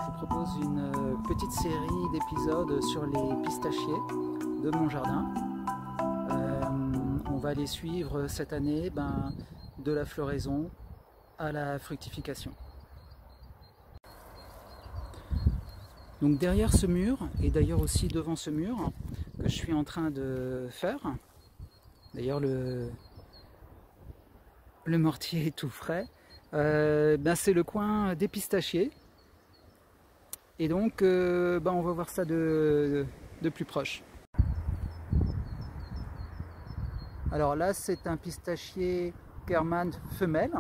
Je vous propose une petite série d'épisodes sur les pistachiers de mon jardin. On va les suivre cette année de la floraison à la fructification. Donc derrière ce mur, et d'ailleurs aussi devant ce mur que je suis en train de faire, d'ailleurs le mortier est tout frais, c'est le coin des pistachiers. Et donc on va voir ça de plus proche. Alors là c'est un pistachier Kerman femelle.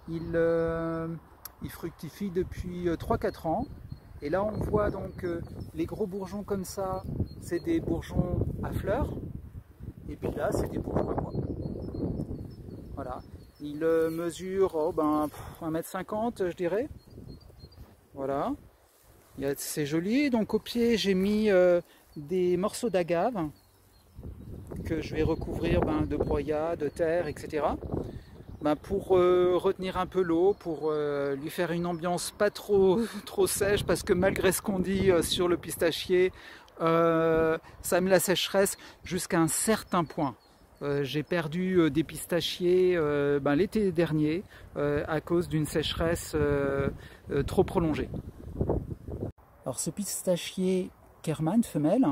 Il fructifie depuis 3-4 ans. Et là on voit donc les gros bourgeons comme ça, c'est des bourgeons à fleurs. Et puis là c'est des bourgeons à bois. Voilà. Il mesure 1,50 m je dirais. Voilà. C'est joli. Donc au pied j'ai mis des morceaux d'agave que je vais recouvrir de broyat, de terre, etc. Pour retenir un peu l'eau, pour lui faire une ambiance pas trop sèche, parce que malgré ce qu'on dit sur le pistachier, ça met la sécheresse jusqu'à un certain point. J'ai perdu des pistachiers l'été dernier à cause d'une sécheresse trop prolongée. Alors ce pistachier Kerman femelle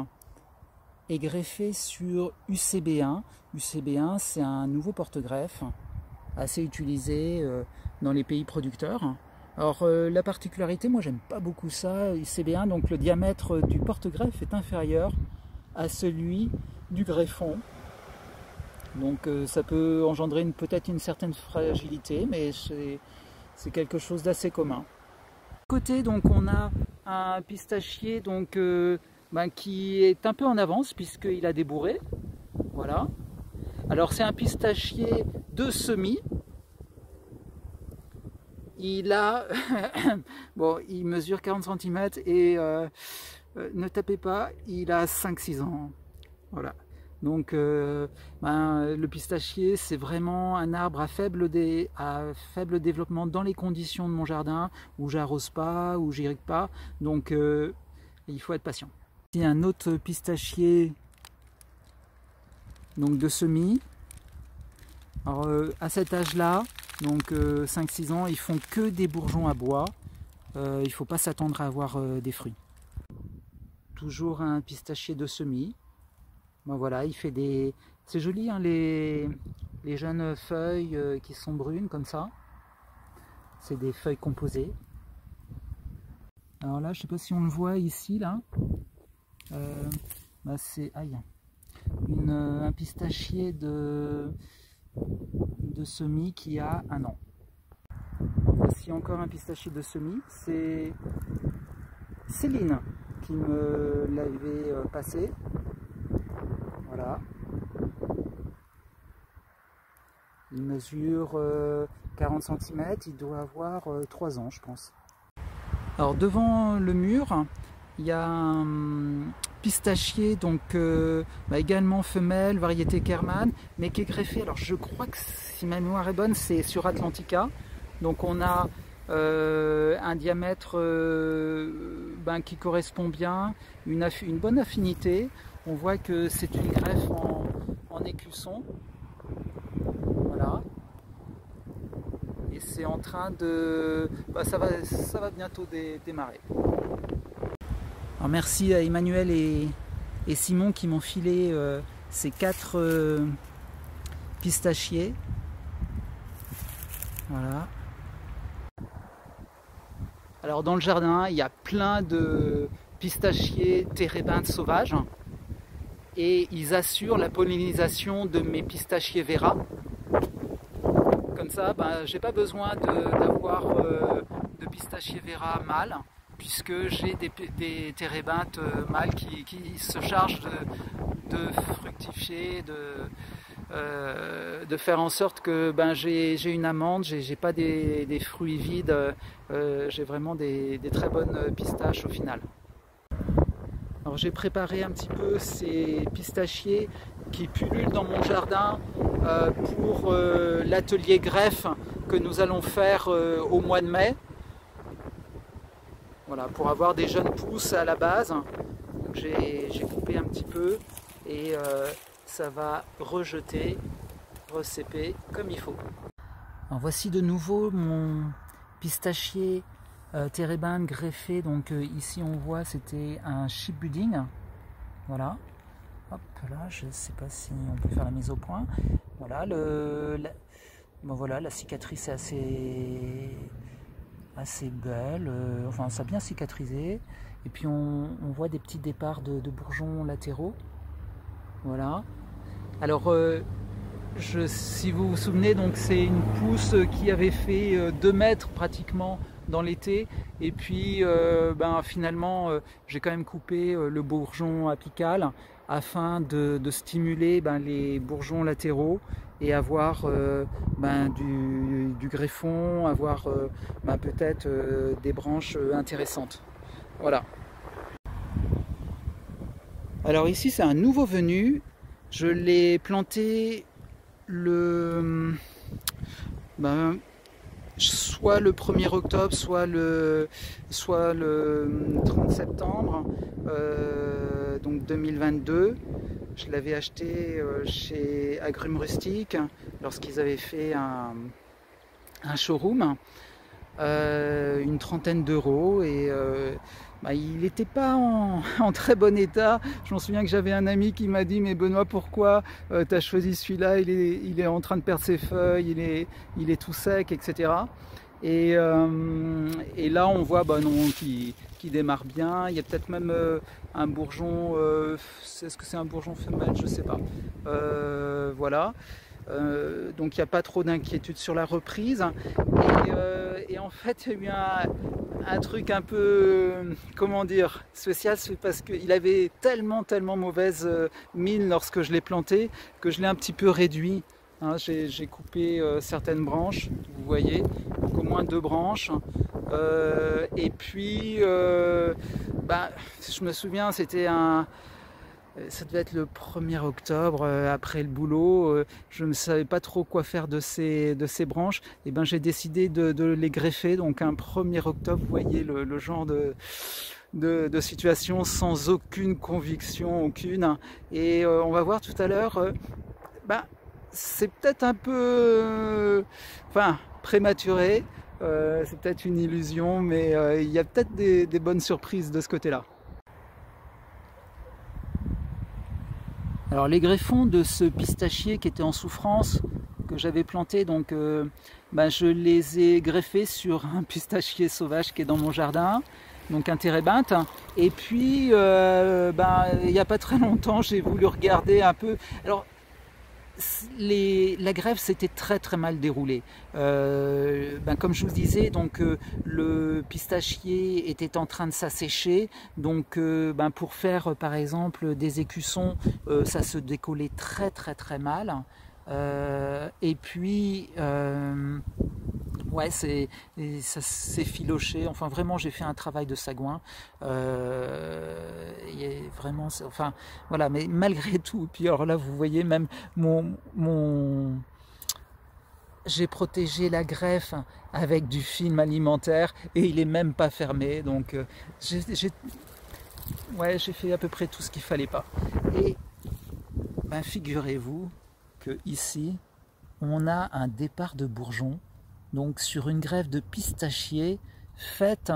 est greffé sur UCB1. UCB1 c'est un nouveau porte-greffe assez utilisé dans les pays producteurs. Alors la particularité, moi j'aime pas beaucoup ça, UCB1, donc le diamètre du porte-greffe est inférieur à celui du greffon. Donc ça peut engendrer peut-être une certaine fragilité, mais c'est quelque chose d'assez commun. Côté donc on a un pistachier qui est un peu en avance puisqu'il a des bourrées. Voilà. Alors c'est un pistachier de semis. Il a il mesure 40 cm et ne tapez pas, il a 5-6 ans. Voilà. Donc le pistachier c'est vraiment un arbre à faible développement dans les conditions de mon jardin où j'arrose pas, où j'irrigue pas. Donc il faut être patient. Il y a un autre pistachier de semis. Alors à cet âge-là, donc 5-6 ans, ils font que des bourgeons à bois. Il ne faut pas s'attendre à avoir des fruits. Toujours un pistachier de semis. Voilà, il fait des... C'est joli hein, les jeunes feuilles qui sont brunes comme ça. C'est des feuilles composées. Alors là, je ne sais pas si on le voit ici, là. C'est un pistachier de semis qui a 1 an. Voici encore un pistachier de semis. C'est Céline qui me l'avait passé. Voilà. Il mesure 40 cm, il doit avoir 3 ans je pense. Alors devant le mur, il y a un pistachier également femelle, variété Kerman, mais qui est greffé. Alors je crois que si ma mémoire est bonne, c'est sur Atlantica. Donc on a un diamètre qui correspond bien, une bonne affinité. On voit que c'est une greffe en écusson. Voilà. Et c'est en train de... ça va bientôt démarrer. Alors merci à Emmanuel et Simon qui m'ont filé ces 4 pistachiers. Voilà. Alors dans le jardin, il y a plein de pistachiers térébinthes sauvages. Et ils assurent la pollinisation de mes pistachiers Vera. Comme ça, j'ai pas besoin d'avoir de pistachiers Vera mâles, puisque j'ai des térébinthes mâles qui se chargent de fructifier, de faire en sorte que j'ai une amande, j'ai pas des fruits vides, j'ai vraiment des très bonnes pistaches au final. Alors j'ai préparé un petit peu ces pistachiers qui pullulent dans mon jardin pour l'atelier greffe que nous allons faire au mois de mai. Voilà, pour avoir des jeunes pousses à la base. J'ai coupé un petit peu et ça va rejeter, recéper comme il faut. Alors voici de nouveau mon pistachier térébinthe greffé. Donc ici on voit c'était un chip budding. Voilà. Hop là, je ne sais pas si on peut faire la mise au point. Voilà, bon, voilà, la cicatrice est assez belle. Enfin, ça a bien cicatrisé. Et puis on voit des petits départs de bourgeons latéraux. Voilà. Alors, si vous vous souvenez, donc c'est une pousse qui avait fait 2 mètres pratiquement dans l'été. Et puis, finalement, j'ai quand même coupé le bourgeon apical afin de stimuler les bourgeons latéraux et avoir du greffon, avoir peut-être des branches intéressantes. Voilà. Alors ici c'est un nouveau venu, je l'ai planté soit le 1er octobre, soit le 30 septembre donc 2022. Je l'avais acheté chez Agrumes Rustiques lorsqu'ils avaient fait un showroom, une 30aine d'euros, et il n'était pas en très bon état. Je m'en souviens que j'avais un ami qui m'a dit: mais Benoît, pourquoi tu as choisi celui-là, il est en train de perdre ses feuilles, il est tout sec, etc. Et là on voit qui démarre bien. Il y a peut-être même un bourgeon, est-ce que c'est un bourgeon femelle, je ne sais pas. Voilà. Donc il n'y a pas trop d'inquiétude sur la reprise. Et en fait il y a eu un truc un peu, comment dire, spécial, c'est parce qu'il avait tellement mauvaise mine lorsque je l'ai planté que je l'ai un petit peu réduit. Hein, j'ai coupé certaines branches, vous voyez, donc au moins 2 branches. Et puis, je me souviens, ça devait être le 1er octobre, après le boulot, je ne savais pas trop quoi faire de ces branches. Et j'ai décidé de les greffer. Donc un 1er octobre, vous voyez le genre de situation sans aucune conviction, aucune. Et on va voir tout à l'heure, c'est peut-être un peu prématuré, c'est peut-être une illusion, mais il y a peut-être des bonnes surprises de ce côté-là. Alors les greffons de ce pistachier qui était en souffrance, que j'avais planté, donc je les ai greffés sur un pistachier sauvage qui est dans mon jardin, donc un térébinthe. Et puis il n'y a pas très longtemps, j'ai voulu regarder un peu. Alors la greffe s'était très mal déroulée. Comme je vous disais, donc le pistachier était en train de s'assécher, donc pour faire par exemple des écussons, ça se décollait très mal. Et puis ça s'est filoché. Enfin vraiment, j'ai fait un travail de sagouin. Vraiment, voilà. Mais malgré tout, puis alors là, vous voyez même j'ai protégé la greffe avec du film alimentaire et il est même pas fermé. Donc j'ai fait à peu près tout ce qu'il fallait pas. Et figurez-vous que ici on a un départ de bourgeon, donc sur une greffe de pistachier faite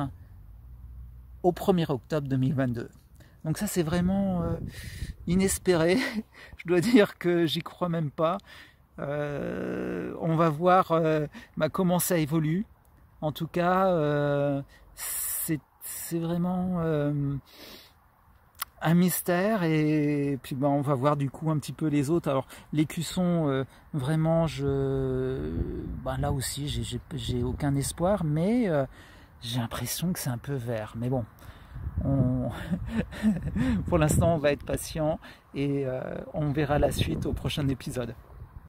au 1er octobre 2022. Donc ça c'est vraiment inespéré. Je dois dire que j'y crois même pas. On va voir comment ça évolue. En tout cas, c'est vraiment un mystère. Et puis on va voir du coup un petit peu les autres. Alors l'écusson, vraiment, là aussi j'ai aucun espoir, mais j'ai l'impression que c'est un peu vert. Mais bon, pour l'instant on va être patient et on verra la suite au prochain épisode.